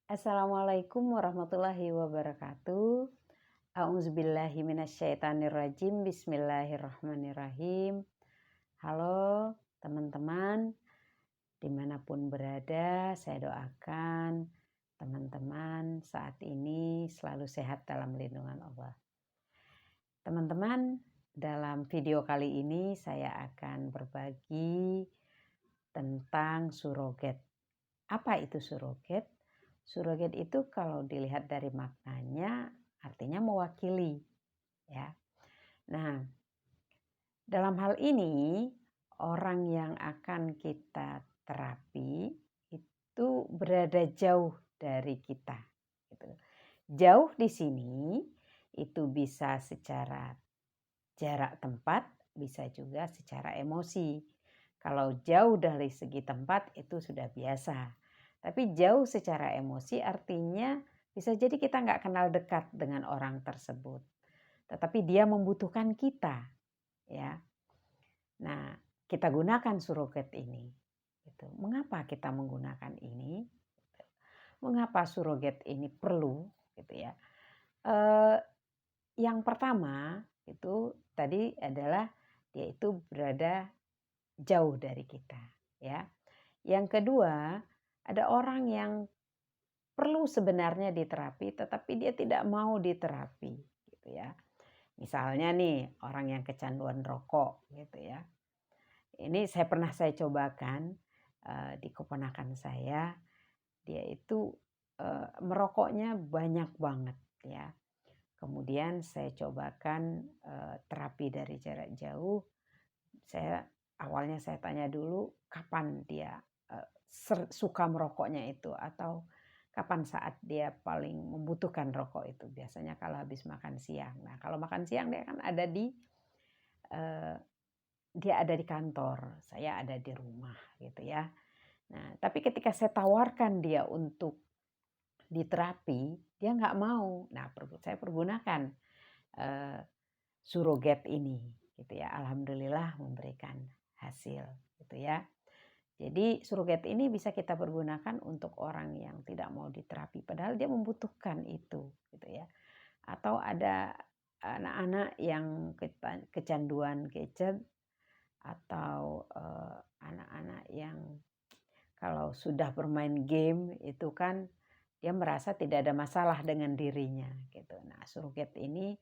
Assalamualaikum warahmatullahi wabarakatuh. A'udzubillahi minasyaitonirrajim. Bismillahirrahmanirrahim. Halo teman-teman, dimanapun berada, saya doakan teman-teman saat ini selalu sehat dalam lindungan Allah. Teman-teman, dalam video kali ini saya akan berbagi tentang suroget. Apa itu suroget? Suroget itu kalau dilihat dari maknanya artinya mewakili, ya. Nah, dalam hal ini orang yang akan kita terapi itu berada jauh dari kita, gitu. Jauh di sini itu bisa secara jarak tempat, bisa juga secara emosi. Kalau jauh dari segi tempat itu sudah biasa. Tapi jauh secara emosi artinya bisa jadi kita nggak kenal dekat dengan orang tersebut. Tetapi dia membutuhkan kita, ya. Nah, kita gunakan suroget ini. Gitu. Mengapa kita menggunakan ini? Mengapa suroget ini perlu? Gitu ya. Yang pertama itu tadi adalah dia itu berada jauh dari kita, ya. Yang kedua, ada orang yang perlu sebenarnya diterapi tetapi dia tidak mau diterapi, gitu ya. Misalnya nih orang yang kecanduan rokok, gitu ya. Ini saya cobakan di keponakan saya, dia itu merokoknya banyak banget, ya. Kemudian saya cobakan terapi dari jarak jauh. Awalnya saya tanya dulu kapan dia suka merokoknya itu, atau kapan saat dia paling membutuhkan rokok itu. Biasanya kalau habis makan siang. Nah, kalau makan siang dia kan eh, dia ada di kantor, saya ada di rumah, gitu ya. Nah, tapi ketika saya tawarkan dia untuk diterapi, dia nggak mau. Nah, saya pergunakan eh, suroget ini, gitu ya. Alhamdulillah memberikan hasil, gitu ya. Jadi suroget ini bisa kita pergunakan untuk orang yang tidak mau diterapi, padahal dia membutuhkan itu, gitu ya. Atau ada anak-anak yang kecanduan gadget, atau anak-anak yang kalau sudah bermain game itu kan dia merasa tidak ada masalah dengan dirinya, gitu. Nah, suroget ini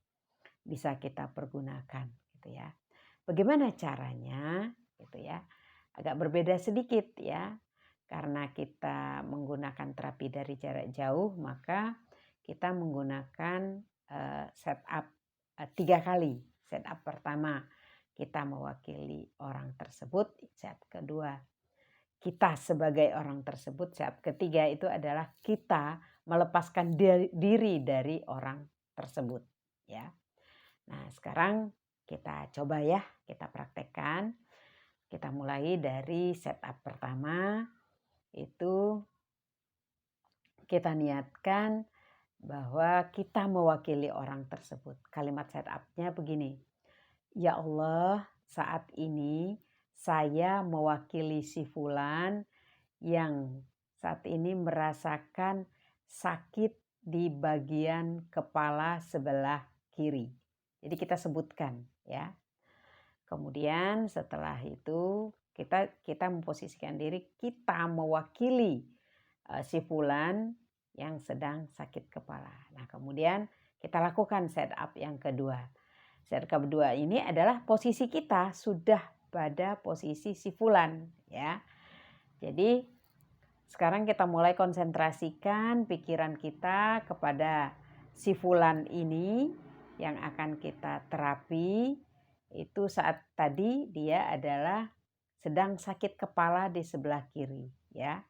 bisa kita pergunakan, gitu ya. Bagaimana caranya, gitu ya. Agak berbeda sedikit ya. Karena kita menggunakan terapi dari jarak jauh, maka kita menggunakan setup 3 kali. Setup pertama kita mewakili orang tersebut, setup kedua kita sebagai orang tersebut, setup ketiga itu adalah kita melepaskan diri dari orang tersebut, ya. Nah, sekarang kita coba ya, kita praktekkan. Kita mulai dari setup pertama, itu kita niatkan bahwa kita mewakili orang tersebut. Kalimat setupnya begini, ya Allah, saat ini saya mewakili si fulan yang saat ini merasakan sakit di bagian kepala sebelah kiri. Jadi kita sebutkan, ya. Kemudian setelah itu kita memposisikan diri, kita mewakili si fulan yang sedang sakit kepala. Nah, kemudian kita lakukan setup yang kedua. Setup kedua ini adalah posisi kita sudah pada posisi si fulan, ya. Jadi sekarang kita mulai konsentrasikan pikiran kita kepada si fulan ini yang akan kita terapi. Itu saat tadi dia adalah sedang sakit kepala di sebelah kiri, ya.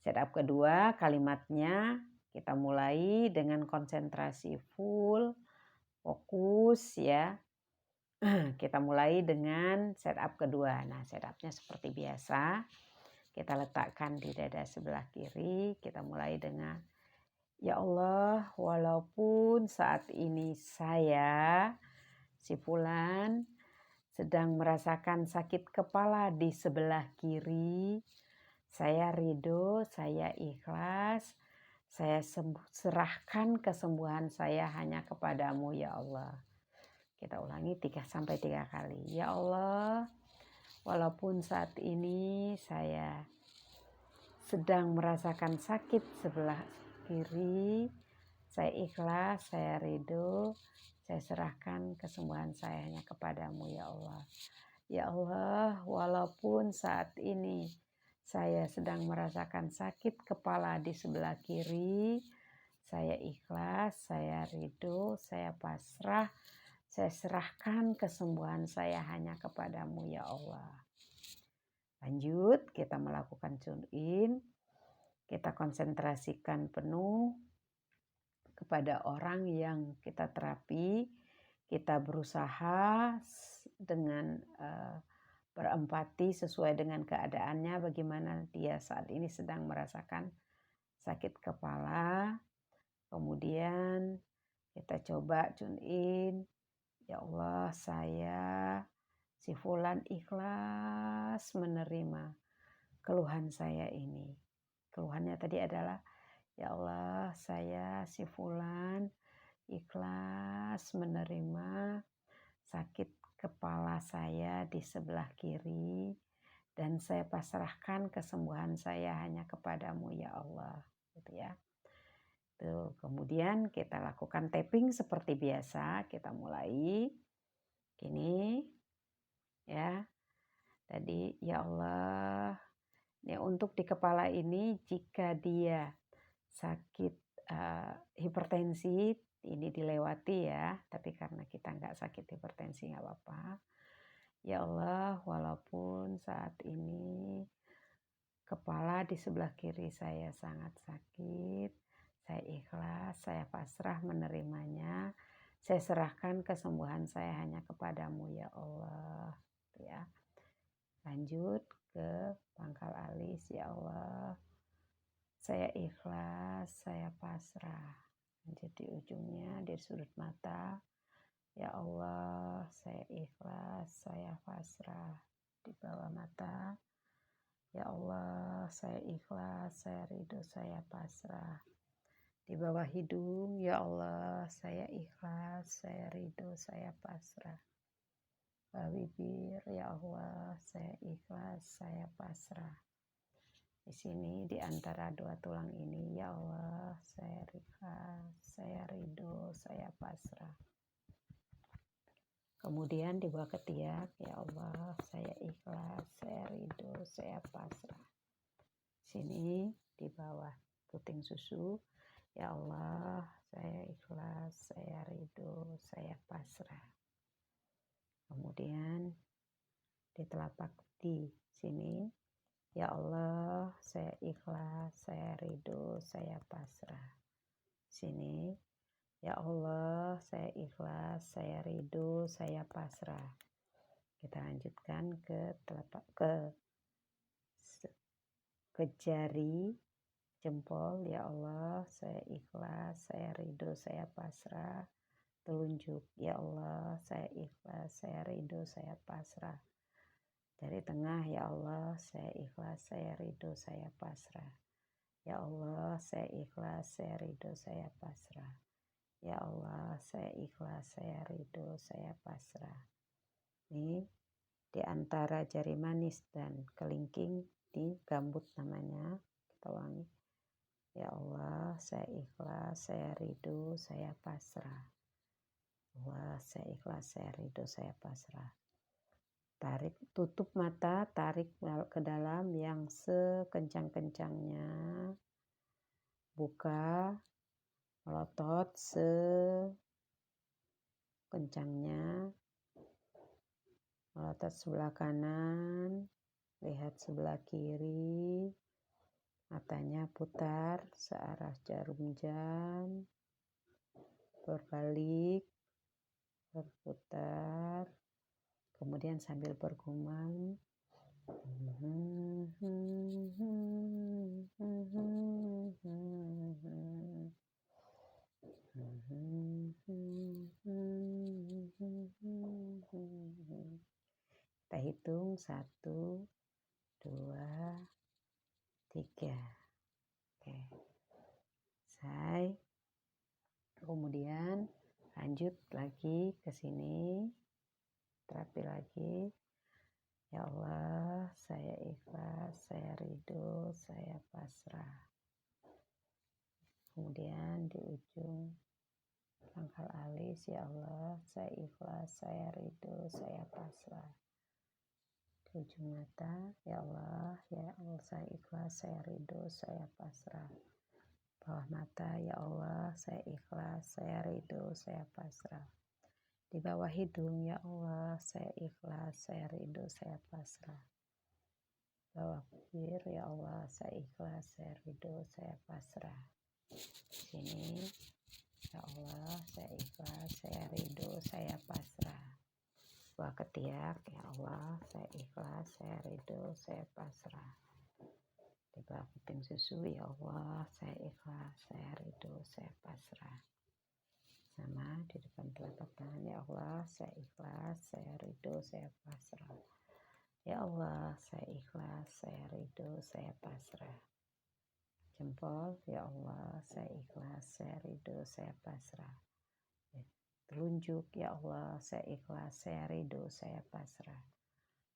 Setup kedua kalimatnya kita mulai dengan konsentrasi full, fokus, ya. Kita mulai dengan setup kedua. Nah, setupnya seperti biasa. Kita letakkan di dada sebelah kiri. Kita mulai dengan, ya Allah, walaupun saat ini saya, si fulan, sedang merasakan sakit kepala di sebelah kiri, saya ridho, saya ikhlas, Saya serahkan kesembuhan saya hanya kepadamu ya Allah. Kita ulangi 3 kali. Ya Allah, walaupun saat ini saya sedang merasakan sakit sebelah kiri, saya ikhlas, saya ridho, saya serahkan kesembuhan saya hanya kepadamu ya Allah. Ya Allah, walaupun saat ini saya sedang merasakan sakit kepala di sebelah kiri, saya ikhlas, saya ridho, saya pasrah, saya serahkan kesembuhan saya hanya kepadamu ya Allah. Lanjut, kita melakukan tune in, kita konsentrasikan penuh kepada orang yang kita terapi, kita berusaha dengan berempati sesuai dengan keadaannya, bagaimana dia saat ini sedang merasakan sakit kepala. Kemudian kita coba tune in, ya Allah saya si fulan ikhlas menerima keluhan saya ini. Keluhannya tadi adalah, ya Allah saya si fulan ikhlas menerima sakit kepala saya di sebelah kiri dan saya pasrahkan kesembuhan saya hanya kepadamu ya Allah, gitu ya. Tuh, kemudian kita lakukan tapping seperti biasa, kita mulai gini ya. Tadi ya Allah, ini untuk di kepala ini jika dia sakit hipertensi ini dilewati ya, tapi karena kita nggak sakit hipertensi nggak apa-apa. Ya Allah, walaupun saat ini kepala di sebelah kiri saya sangat sakit, saya ikhlas, saya pasrah menerimanya, saya serahkan kesembuhan saya hanya kepadamu ya Allah. Ya. Lanjut ke pangkal alis, ya Allah. Saya ikhlas, saya pasrah. Jadi ujungnya di sudut mata. Ya Allah, saya ikhlas, saya pasrah. Di bawah mata. Ya Allah, saya ikhlas, saya ridho, saya pasrah. Di bawah hidung, ya Allah, saya ikhlas, saya ridho, saya pasrah. Bawah bibir, ya Allah, saya ikhlas, saya pasrah. Di sini di antara dua tulang ini, ya Allah, saya ikhlas, saya ridho, saya pasrah. Kemudian di bawah ketiak, ya Allah, saya ikhlas, saya ridho, saya pasrah. Sini di bawah puting susu, ya Allah, saya ikhlas, saya ridho, saya pasrah. Kemudian di telapak di sini, ya Allah, saya ikhlas, saya ridho, saya pasrah. Sini, ya Allah, saya ikhlas, saya ridho, saya pasrah. Kita lanjutkan ke telapak ke jari jempol, ya Allah, saya ikhlas, saya ridho, saya pasrah. Telunjuk, ya Allah, saya ikhlas, saya ridho, saya pasrah. Jari tengah, ya Allah, saya ikhlas, saya ridho, saya pasrah. Ya Allah, saya ikhlas, saya ridho, saya pasrah. Ya Allah, saya ikhlas, saya ridho, saya pasrah. Ini di antara jari manis dan kelingking di gambut namanya. Kita ulangi. Ya Allah, saya ikhlas, saya ridho, saya pasrah. Allah, saya ikhlas, saya ridho, saya pasrah. Tarik, tutup mata, tarik ke dalam yang sekencang-kencangnya. Buka, melotot sekencangnya. Melotot sebelah kanan, lihat sebelah kiri. Matanya putar searah jarum jam. Berbalik, berputar. Kemudian sambil bergumam, kita hitung 1, 2, 3. Oke. selesai. Kemudian lanjut lagi ke sini, terapi lagi. Ya Allah, saya ikhlas, saya ridho, saya pasrah. Kemudian di ujung pangkal alis, ya Allah, saya ikhlas, saya ridho, saya pasrah. Di ujung mata, ya Allah, saya ikhlas, saya ridho, saya pasrah. Bawah mata, ya Allah, saya ikhlas, saya ridho, saya pasrah. Di bawah hidung, ya Allah, saya ikhlas, saya ridho, saya pasrah. Bawah bibir, ya Allah, saya ikhlas, saya ridho, saya pasrah. Sini, ya Allah, saya ikhlas, saya ridho, saya pasrah. Bawah ketiak, ya Allah, saya ikhlas, saya ridho, saya pasrah. Di bawah kuping susu, ya Allah, saya ikhlas, saya ridho, saya pasrah. Sama di depan telapak tangan, ya Allah, saya ikhlas, saya ridho, saya pasrah. Ya Allah, saya ikhlas, saya ridho, saya pasrah. Jempol, ya Allah, saya ikhlas, saya ridho, saya pasrah. Telunjuk, ya Allah, saya ikhlas, saya ridho, saya pasrah.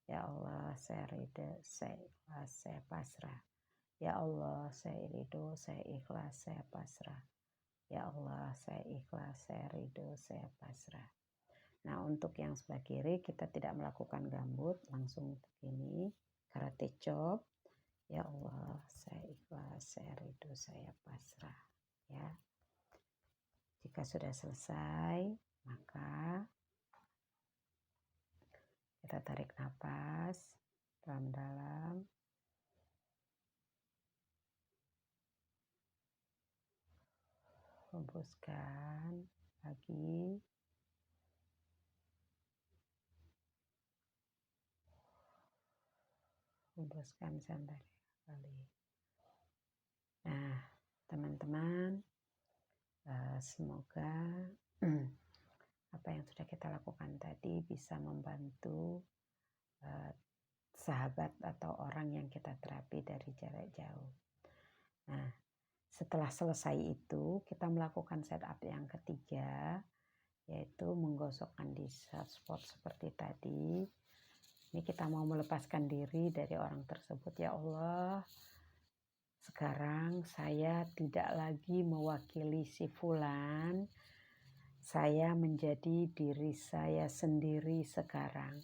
Ya Allah, saya ridho, saya ikhlas, saya pasrah. Ya Allah, saya ridho, saya ikhlas, saya pasrah. Ya Allah, saya ikhlas, saya ridho, saya pasrah. Nah, untuk yang sebelah kiri kita tidak melakukan gambut, langsung begini, karate chop. Ya Allah, saya ikhlas, saya ridho, saya pasrah. Ya. Jika sudah selesai, maka kita tarik nafas dalam-dalam. Hembuskan lagi. Hembuskan sampai 3 kali. Nah, teman-teman, semoga apa yang sudah kita lakukan tadi bisa membantu sahabat atau orang yang kita terapi dari jarak jauh. Nah, setelah selesai itu, kita melakukan setup yang ketiga, yaitu menggosokkan di spot seperti tadi. Ini kita mau melepaskan diri dari orang tersebut. Ya Allah, sekarang saya tidak lagi mewakili si fulan. Saya menjadi diri saya sendiri sekarang.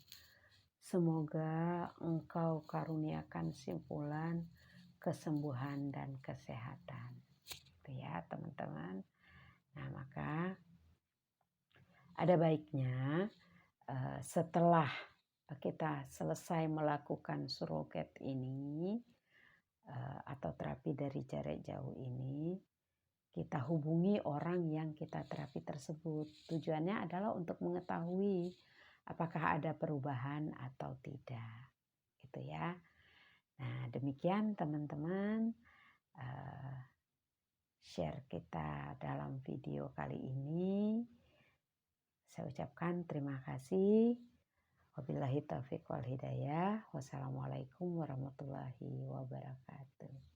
Semoga Engkau karuniakan si fulan kesembuhan dan kesehatan. Itu ya, teman-teman. Nah, maka ada baiknya setelah kita selesai melakukan surrogat ini atau terapi dari jarak jauh ini, kita hubungi orang yang kita terapi tersebut. Tujuannya adalah untuk mengetahui apakah ada perubahan atau tidak. Gitu ya. Nah, demikian teman-teman share kita dalam video kali ini. Saya ucapkan terima kasih. Wabillahi taufiq wal hidayah. Wassalamualaikum warahmatullahi wabarakatuh.